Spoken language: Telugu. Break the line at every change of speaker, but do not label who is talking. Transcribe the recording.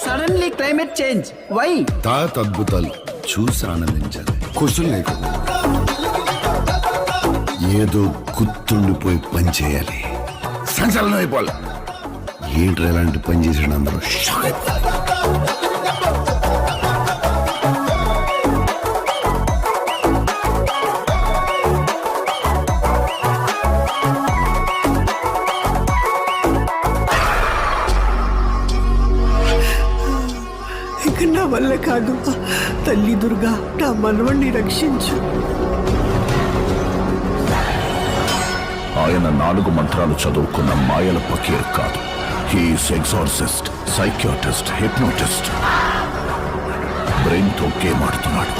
Suddenly climate change why?
తాత అద్భుతాలు చూసి ఆనందించాలి, క్వశ్చన్ లేకుండా ఏదో గుర్తుండిపోయి పని చేయాలి, సంచలనం అయిపోవాలి. ఏంటి ఎలాంటి పని చేసాడు అందరూ షాక్ అయిపోవాలి.
ఇక నా వల్ల కాదు. తల్లి దుర్గా, నా మనవణ్ణి రక్షించు.
ఆయన 4 మంత్రాలు చదువుకున్న మాయల పకీర్ కాదు. He is exorcist, psychiatrist, hypnotist. Brain తో గేమ్ ఆడుతున్నాడు.